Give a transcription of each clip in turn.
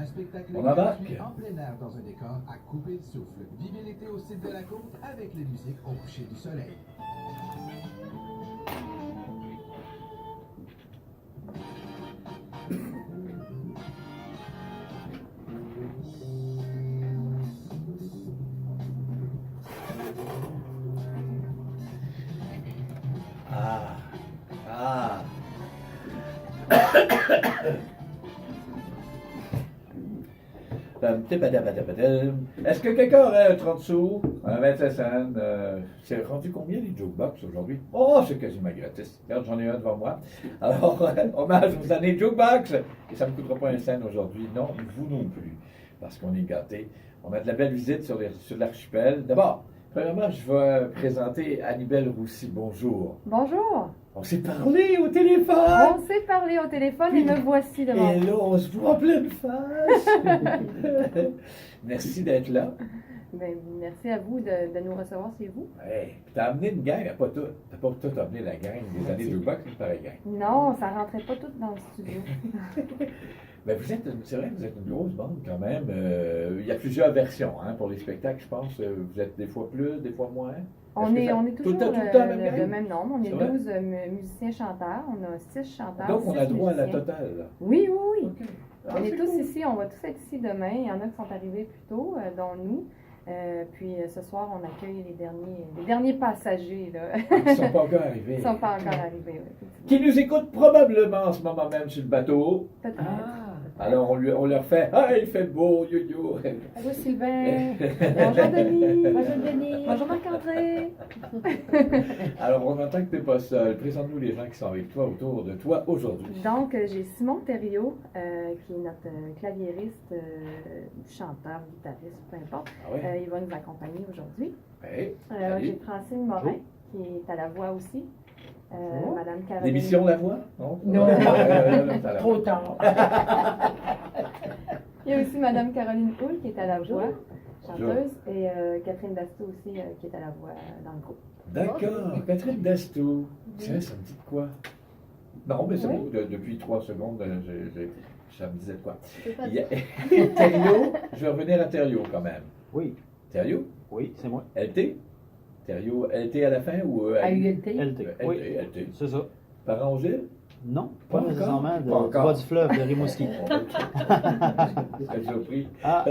spectacle On embarque. gratuit en plein air dans un décor à couper le souffle. Vivez l'été au site de la côte avec les musiques au coucher du soleil. Ah, ah. Est-ce que quelqu'un aurait un 30 sous, un 25 cents? C'est rendu combien les jukebox aujourd'hui? Oh, c'est quasiment gratis. Regarde, j'en ai un devant moi. Alors, hommage aux années jukebox. Et ça ne me coûtera pas un cent aujourd'hui. Non, vous non plus. Parce qu'on est gâtés. On a de la belle visite sur l'archipel. D'abord, premièrement, je vais présenter Annibelle Roussy. Bonjour. Bonjour. On s'est parlé au téléphone. On s'est parlé au téléphone et me voici devant Et vous. là, on se voit en pleine face. Merci d'être là. Ben, merci à vous de nous recevoir chez vous. Ouais. Puis t'as amené une gang, t'as pas tout amené la gang des années jukebox, c'est pareil gang. Non, ça rentrait pas tout dans le studio. Ben c'est vrai que vous êtes une grosse bande quand même. Il y a plusieurs versions hein, pour les spectacles, je pense. Vous êtes des fois plus, des fois moins. On est toujours tout le temps le même nombre. On est C'est vrai? 12 musiciens-chanteurs. On a 6 chanteurs. Donc on a 6 droit à la musiciens. totale. Là. Oui, oui, oui. OK. Ah, On est c'est tous cool. ici. On va tous être ici demain. Il y en a qui sont arrivés plus tôt, dont nous. Puis ce soir, on accueille les derniers passagers. Là. Ils ne sont pas encore arrivés. Ils ne sont pas encore arrivés. Oui, effectivement. Qui nous écoutent probablement en ce moment même sur le bateau. Peut-être. Alors on leur fait « Ah, il fait beau, yo-yo ». Allô Sylvain. Bonjour Denis. Bonjour Denis. Bonjour Marc-André. Alors on entend que tu n'es pas seul. Présente-nous les gens qui sont avec toi autour de toi aujourd'hui. Donc, j'ai Simon Thériault, qui est notre claviériste, chanteur, guitariste, peu importe. Ah oui? Il va nous accompagner aujourd'hui. Hey, J'ai Francine Morin, qui est à la voix aussi. Madame Caroline. l'émission La Voix? Non. Non. T'as la- Trop tard. Il y a aussi Madame Caroline Houle, qui est à la voix, Bonjour. chanteuse, et Catherine Dastou aussi, qui est à la voix dans le groupe. D'accord. Catherine Dastou. Tiens, ça me dit de quoi? Non, mais c'est Oui. bon. Depuis 3 secondes, ça me disait de quoi. Je peux pas Il y a- Thériault, je vais revenir à Thériault quand même. Oui, Thériault? oui, c'est moi. LT? Thériault, LT à la fin ou À ULT. LT. Oui, LT. c'est ça. Parent aux îles? Non, Pas pas encore? nécessairement de Pas encore. Bois du fleuve de Rimouski. Quelle surprise. Ah,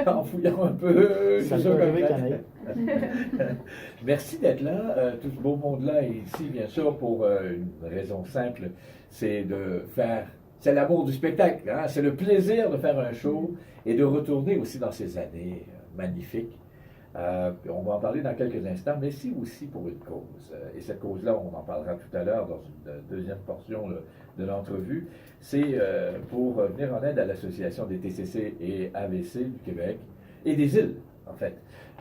En fouillant un peu. ça c'est peut sûr arriver que- qu'il y en ait. Merci d'être là. Tout ce beau monde-là est ici, bien sûr, pour une raison simple, c'est de faire... C'est l'amour du spectacle, hein? C'est le plaisir de faire un show et de retourner aussi dans ces années magnifiques. On va en parler dans quelques instants, mais c'est aussi pour une cause. Et cette cause-là, on en parlera tout à l'heure dans une deuxième portion de l'entrevue. C'est pour venir en aide à l'Association des TCC et AVC du Québec et des îles, en fait.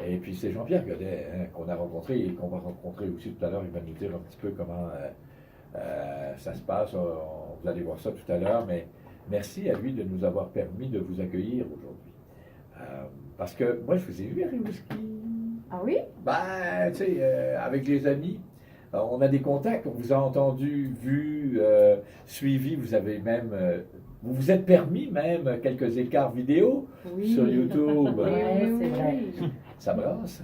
Et puis c'est Jean-Pierre Godet hein, qu'on a rencontré et qu'on va rencontrer aussi tout à l'heure. Il va nous dire un petit peu comment ça se passe. Vous allez voir ça tout à l'heure, mais merci à lui de nous avoir permis de vous accueillir aujourd'hui. Parce que moi, je vous ai vu à Rimouski. Ah oui? Ben, tu sais, avec les amis, on a des contacts, on vous a entendu, vu, suivi, vous avez même, vous vous êtes permis même quelques écarts vidéo Oui. sur YouTube. Oui, c'est vrai. Ça brasse.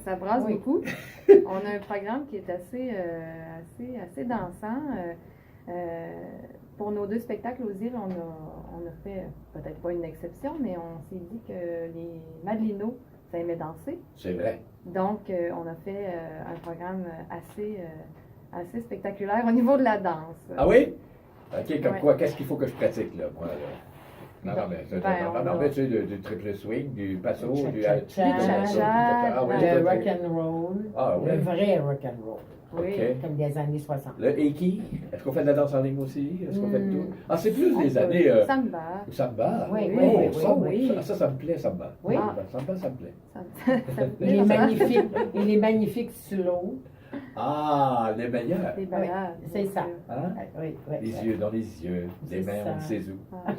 Ça brasse Oui. beaucoup. On a un programme qui est assez dansant. Pour nos 2 spectacles aux îles, on a fait peut-être pas une exception, mais on s'est dit que les Madelinos, ça aimait danser. C'est vrai. Donc, on a fait un programme assez spectaculaire au niveau de la danse. Ah oui? OK, comme Ouais. quoi, qu'est-ce qu'il faut que je pratique, là, moi, là? Non, Ben, mais tu sais, du triple swing, du passo, du... Cha-cha-cha, Ah oui, le tout à rock fait. and roll, Ah oui. le vrai rock and roll, Oui. OK. comme des années 60. Le Eiki, est-ce qu'on fait de la danse en ligne aussi? Est-ce qu'on fait de tout? Ah, c'est plus On des peut. années... Samba. Samba. Oui, oui, Oh, oui, samba. oui. Ça me plaît, Samba. Oui. Samba, ça me plaît. Ça me plaît, Il est ça. magnifique, il est magnifique slow. Ah, les meilleurs. Des balades. c'est bien ça. sûr. Hein? Oui, oui. Les yeux dans les yeux, les C'est mains ça. on ne sait où. Ah.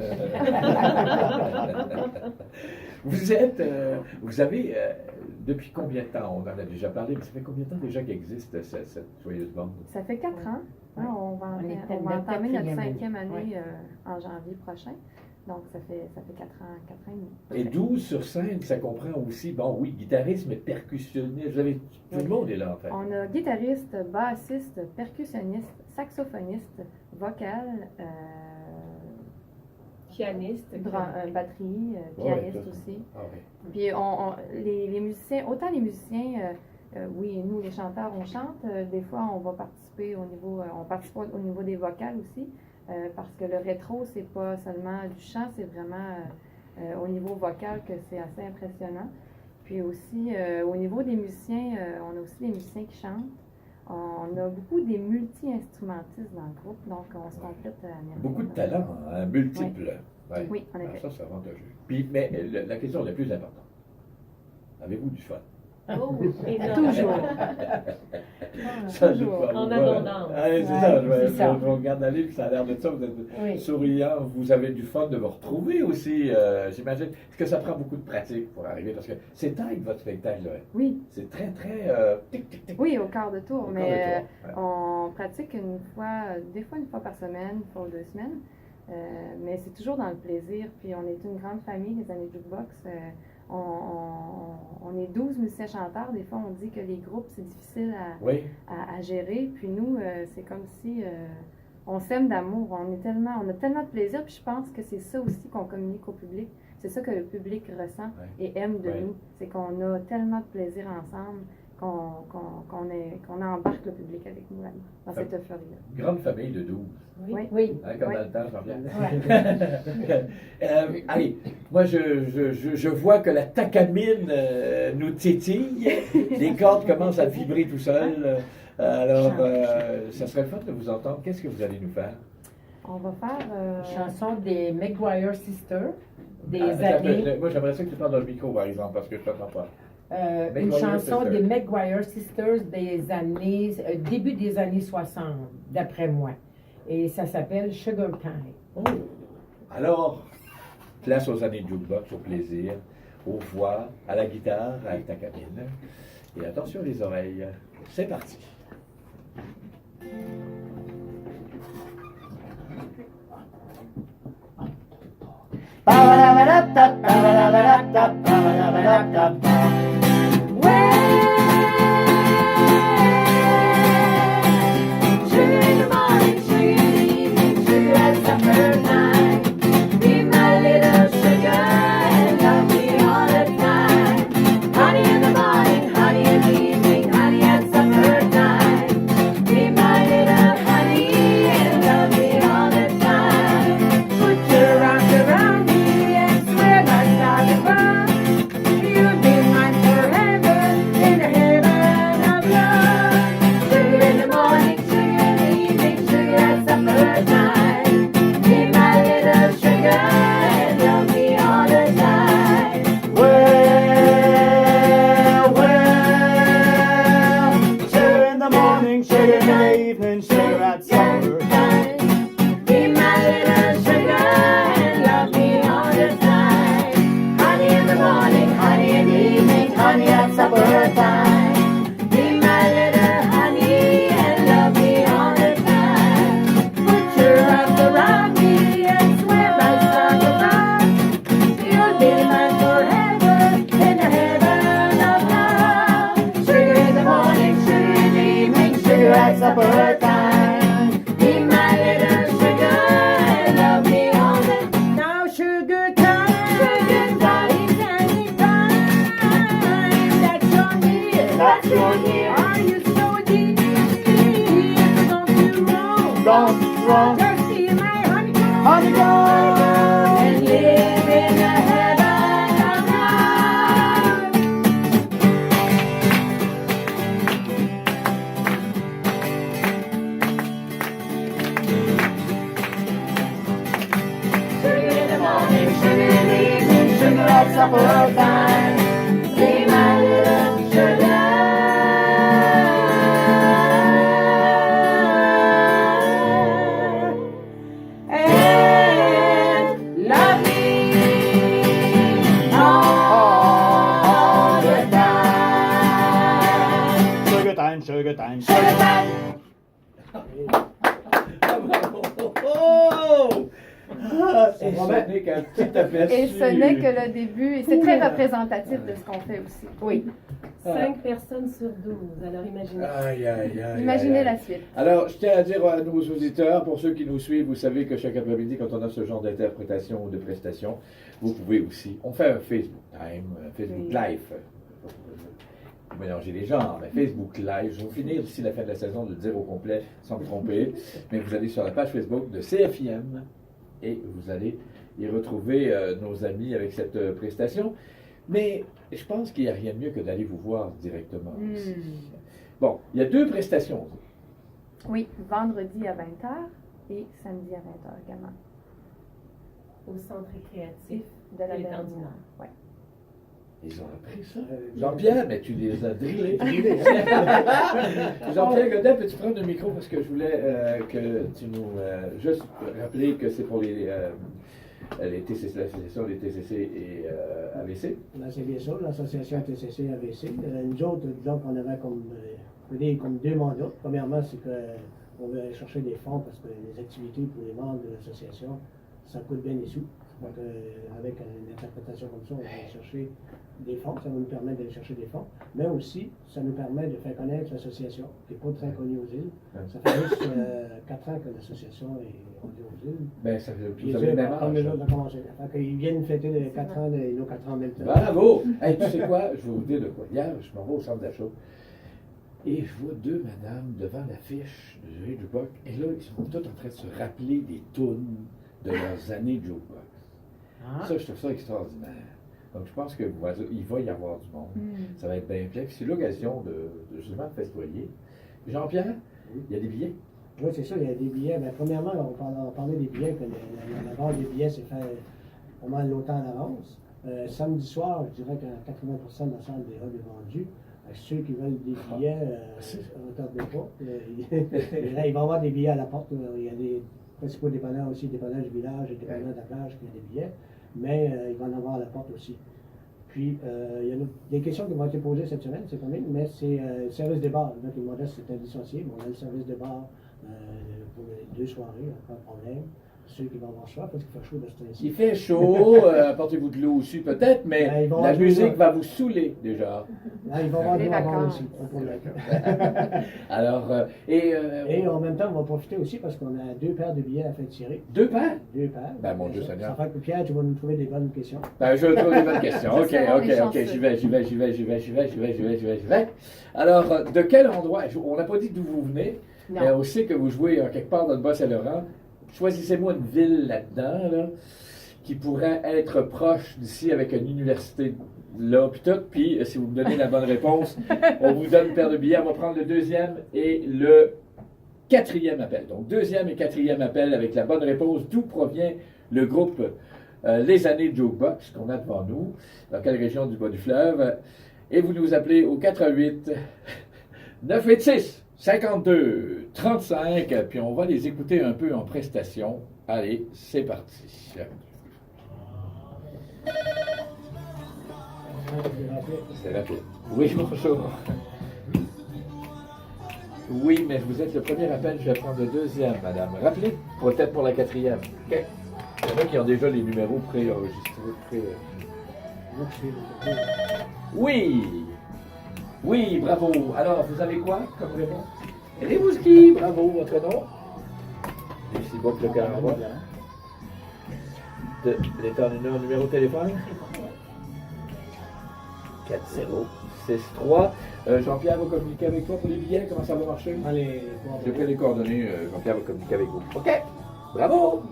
Vous avez, depuis combien de temps, on en a déjà parlé, mais ça fait combien de temps déjà qu'existe cette joyeuse bande? Ça fait 4 ans. Hein, on va On est entamer notre quatrième 5e année année. en janvier prochain. Donc, ça fait 4 ans et demi. Et 12 sur scène, ça comprend aussi, bon, oui, guitariste, mais percussionniste. Vous avez, tout le monde est là, en fait. On a guitariste, bassiste, percussionniste, saxophoniste, vocal, Pianiste. batterie, Ouais, pianiste ça, aussi. Ah, oui. Puis les musiciens, autant les musiciens, oui, nous les chanteurs, on chante. Des fois, on va participer on participe au niveau des vocales aussi, parce que le rétro, c'est pas seulement du chant, c'est vraiment au niveau vocal que c'est assez impressionnant. Puis aussi, au niveau des musiciens, on a aussi des musiciens qui chantent. On a beaucoup des multi-instrumentistes dans le groupe, donc on se complète à merveille. Beaucoup de talents, hein, multiples. Ouais. Oui, en Ah, effet. ça, c'est avantageux. Puis, mais la question la plus importante, avez-vous du fun? Oh, énorme. Toujours. Ça, toujours. je- En voilà. abondance. Ah, c'est Ouais, ça, c'est ça. je regarde la livre, ça a l'air de ça, vous êtes Oui. souriant, vous avez du fun de vous retrouver aussi, j'imagine. Est-ce que ça prend beaucoup de pratique pour arriver? Parce que c'est tight, votre spectacle, là. Oui, C'est très, très tic, tic, tic. oui, au quart de tour, Au mais corps de tour, ouais. on pratique des fois une fois par semaine, une fois ou 2 semaines. Mais c'est toujours dans le plaisir. Puis on est une grande famille, les années jukebox. On est 12 musiciens chanteurs. Des fois, on dit que les groupes, c'est difficile Oui, à gérer. Puis nous, c'est comme si on s'aime d'amour. On a tellement de plaisir. Puis je pense que c'est ça aussi qu'on communique au public. C'est ça que le public ressent Ouais. et aime de Ouais. nous. C'est qu'on a tellement de plaisir ensemble qu'on embarque le public avec nous là-dedans, dans cette euphorie-là. grande famille de 12. Oui. Oui. Hein, comme Ouais. dans le temps, Jean-Pierre. Allez, moi je vois que la tacamine nous titille, les cordes commencent à vibrer tout seul. Alors, ça serait fun de vous entendre. Qu'est-ce que vous allez nous faire? On va faire. Chanson des McGuire Sisters, des Attends, années. moi j'aimerais ça que tu parles dans le micro, par exemple, parce que je ne t'entends pas. Une McGuire chanson Sisters. des McGuire Sisters des années, début des années 60, d'après moi. Et ça s'appelle Sugar Time. Oh. Alors, place aux années de jukebox, au plaisir, aux voix, à la guitare, à la tacamine. Et attention les oreilles. C'est parti. Sugar in the morning, sugar in the evening, sugar at supper time. Be my little sugar and love me all the time. Honey in the morning, honey in the evening, honey at supper time. Be my little honey and love me all the time. Put your arms around me and swear by star above. You'll be mine forever in the heaven of love. Sugar in the morning, sugar in the evening, sugar at supper time. Be my little sugar and love me all the time. Sugar in the morning, sugar in the evening, sugar at supper. Be my little sugar and love me all the time. Honey in the morning, honey in the evening, honey at supper time. Be my little honey and love me all the time. Put your arms around me and swear by star above. You'll be mine forever in the heaven of love. Sugar in the morning, sugar in the evening, sugar at supper time. Be my little sugar and love me all the time. Now sugar time, Sugar time, time, that's your dear. that's your dear. Are you so deep? Don't you wrong? Don't wrong. Just be my honeycomb. Honeycomb. And live in the heaven of love. Sugar in the morning, sugar in the evening, sugar at supper time. Be my little sugar. And love me all the time. Sugar time, sugar time, Sugar time. Oh! Ah, ça Et ce n'est qu'un petit aperçu. Et ce n'est que le début, et c'est très représentatif de ce qu'on fait aussi. Oui. 5 personnes sur 12, alors imaginez. Aïe, aïe, aïe. Imaginez aïe, aïe. la suite. Alors, je tiens à dire à nos auditeurs, pour ceux qui nous suivent, vous savez que chaque après-midi, quand on a ce genre d'interprétation ou de prestation, vous pouvez aussi, on fait un Facebook Time, un Facebook Oui. Live. Vous mélangez les genres, mais Facebook Live. Je vais finir d'ici la fin de la saison de le dire au complet sans me tromper. Mais vous allez sur la page Facebook de CFIM et vous allez y retrouver nos amis avec cette prestation. Mais je pense qu'il n'y a rien de mieux que d'aller vous voir directement aussi. Bon, il y a 2 prestations. Oui, vendredi à 20h et samedi à 20h également. Au centre récréatif. De la Et Belle du Nord. Ouais. Ils ont appris ça. Jean-Pierre, mais tu les as drillés. Jean-Pierre Godin, peux-tu prendre le micro parce que je voulais que tu nous... juste rappeler que c'est pour les TCC, l'association des TCC et AVC. Ben, c'est bien ça, l'association TCC AVC. Nous autres, disons qu'on avait comme 2 mandats. Premièrement, c'est qu'on veut aller chercher des fonds parce que les activités pour les membres de l'association, ça coûte bien des sous. Donc, avec une interprétation comme ça, on va aller chercher des fonds. Ça va nous permettre d'aller chercher des fonds. Mais aussi, ça nous permet de faire connaître l'association, qui n'est pas très connue aux îles. Ça fait juste 4 ans que l'association est rendue aux îles. Ben, ça fait Puis vous avez le même comme âge. les autres ont commencé. Ils viennent fêter les 4 ans, nos 4 ans en même temps. Bravo! Hey, tu sais quoi? Je vais vous dire de quoi. Hier, je m'en vais au centre d'achat et je vois 2 madames devant l'affiche de Jukebox. Et là, ils sont toutes en train de se rappeler des tunes de leurs années de Jukebox. Ça, je trouve ça extraordinaire. Donc, je pense qu'il va y avoir du monde. Ça va être bien plein. Puis c'est l'occasion de justement festoyer. Jean-Pierre, il y a des billets? Oui, c'est ça, il y a des billets. Mais premièrement, on parlait des billets, que la vente des billets s'est fait pas mal longtemps à l'avance. Samedi soir, je dirais qu'à 80% de la salle déjà est vendue. Ceux qui veulent des billets, ne tardez pas. Il va y avoir des billets à la porte. Il y a des principaux dépanneurs aussi, dépanneurs du village et dépanneurs de la plage qui ont des billets. Mais il va en avoir à la porte aussi. Puis, il y a des questions qui vont être posées cette semaine, c'est pas mal, mais c'est le service de bar. Donc, les modestes, c'est un dissocié, mais on a le service de bar pour les 2 soirées, pas de problème. Ceux qui vont avoir soif, parce qu'il fait chaud de ce temps-ci. Il fait chaud, apportez-vous de l'eau aussi peut-être, mais Ben, ils vont la avoir musique de l'eau. va vous saouler déjà. Là, ils vont avoir Les des avant vacances. aussi. Pas de problème. Alors, Et en même temps, on va profiter aussi parce qu'on a 2 paires de billets à faire tirer. 2 paires? 2 paires. Ben, mon Dieu Ça Seigneur. fait que Pierre, tu vas nous trouver des bonnes questions. Ben, je trouve des bonnes questions. Ok, serons les ok, chanceux. j'y vais. Alors, de quel endroit? On n'a pas dit d'où vous venez, Non. mais on sait que vous jouez quelque part dans le Bas-Saint-Laurent. Choisissez-moi une ville là-dedans, là, qui pourrait être proche d'ici avec une université là, puis tout. Puis, si vous me donnez la bonne réponse, on vous donne une paire de billets. On va prendre le 2e et le 4e appel. Donc, 2e et 4e appel avec la bonne réponse. D'où provient le groupe Les Années de Jukebox qu'on a devant nous? Dans quelle région du bas du fleuve? Et vous nous appelez au 88 986 52 35, puis on va les écouter un peu en prestation. Allez, c'est parti. C'est rapide. Oui, bonjour. Oui, mais vous êtes le premier appel, je vais prendre le 2e, madame. Rappelez, peut-être pour la 4e. OK. Il y en a qui ont déjà les numéros préenregistrés. Oui! Oui, bravo. Alors, vous avez quoi comme réponse? Rimouski, bravo, votre nom? Ici, bon, le Canada. L'état numéro de téléphone? 4063. Jean-Pierre va communiquer avec toi pour les billets. Comment ça va marcher? Allez, J'ai pris les coordonnées. Jean-Pierre va communiquer avec vous. OK. Bravo.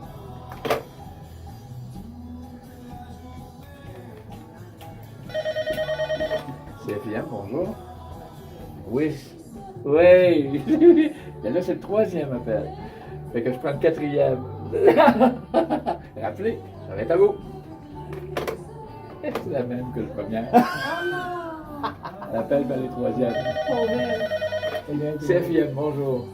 CFIM, bonjour. Oui. Oui. Et là, c'est le 3e appel. Fait que je prends le 4e. Rappelez, ça va être à vous. C'est la même que le premier. L'appel vers les 3e. CFIM, bonjour.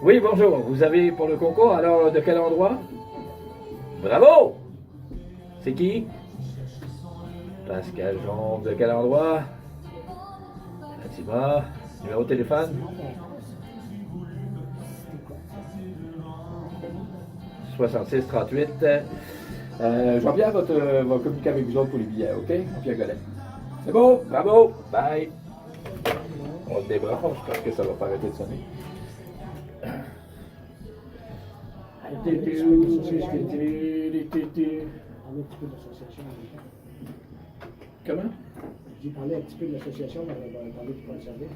Oui, bonjour. Vous avez pour le concours, alors de quel endroit? Bravo! C'est qui? Pascal Jean, de quel endroit? Fatima, numéro de téléphone? 66 38. Jean-Pierre va communiquer avec vous autres pour les billets, OK? Jean-Pierre Gollet. C'est bon, bravo, bye. On se débranche parce que ça va pas arrêter de sonner. Parler un petit peu de l'association. Comment? J'ai parlé un petit peu de l'association, mais on va parler du point de service.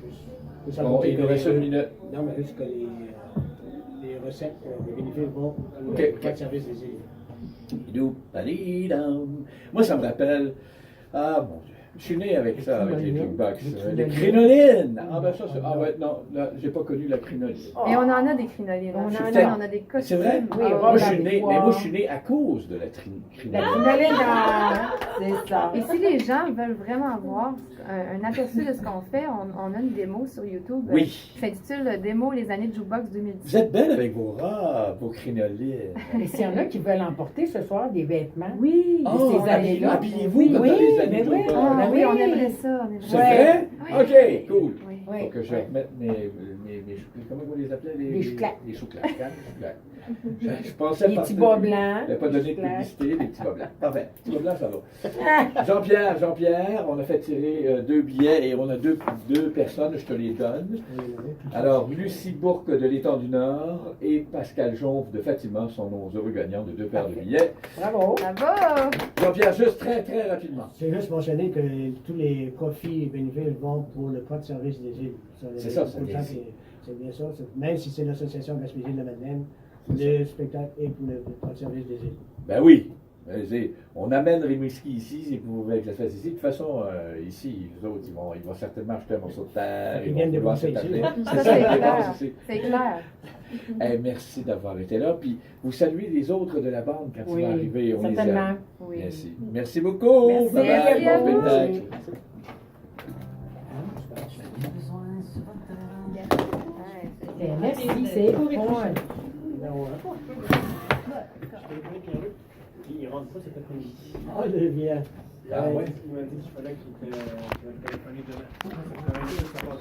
Juste Bon, il nous reste une minute. Non, mais juste que les recettes, les bénéfices vont au Ok. point de service des îles. Didou-padidam. Moi, ça me rappelle. Ah, mon Dieu. Je suis né avec ça, avec les jukebox. Les Les crinolines! Ah, ben ça, c'est. Ah, ouais, non, là, j'ai pas connu la crinoline. Et on en a des crinolines. On en On a des costumes. C'est vrai? Oui, Ah, Moi, robe je suis avec né, pois. mais moi, je suis né à cause de la La crinoline. crinoline, c'est ça. Et si les gens veulent vraiment voir un aperçu de ce qu'on fait, on a une démo sur YouTube Oui. qui s'intitule Démo les années de Jukebox Vous 2017. êtes belle avec vos robes, vos crinolines. Et s'il y en a qui veulent emporter ce soir des vêtements, Oui. Oh, ces années-là. habillez-vous Oui, comme oui, dans les années mais de oui. jukebox. Ah Ben oui, on oui. aimerait ça. On aimerait C'est ça. vrai? Oui. OK, cool. Oui. Oui. Faut que je remette mes comment vous les appelez? Les chouclacs. Les chouclacs, hein? Les chouclacs. Je pensais Les partir- petits bas blancs. Je n'ai pas donné de chouclacs. publicité, les petits bas blancs. Parfait. Les petits bas blancs, ça va. Jean-Pierre, on a fait tirer 2 billets et on a deux personnes, je te les donne. Alors, Lucie Bourque de l'Étang du Nord et Pascal Jonve de Fatima sont nos heureux gagnants de 2 paires de billets. Bravo. Bravo! Jean-Pierre, juste très, très rapidement. C'est juste mentionner que tous les profits et bénéfices vont pour le point de service des îles. C'est ça, c'est Autant bien. c'est bien ça. Même si c'est l'association Gaspésie de la Madeleine, le spectacle est pour le point de service des îles. Ben oui. On amène Rimouski ici, c'est pour que ça se fasse ici. De toute façon, ici, les autres, ils vont certainement acheter un morceau de terre. Ils viennent de vouloir penser s'établir. ici. Ça, c'est clair. c'est- C'est clair. Eh, merci d'avoir été là. Puis vous saluez les autres de la bande quand Oui, ils vont arriver. On les certainement. aime. Oui. Merci. Merci beaucoup. Merci. Bye bye. Merci à Bon vous. spectacle. Ouais, c'est- Merci, c'est bon. Il rentre pas cet après-midi. Ah, il vient. Ah ouais? Il m'a dit qu'il fallait qu'il te téléphoner demain.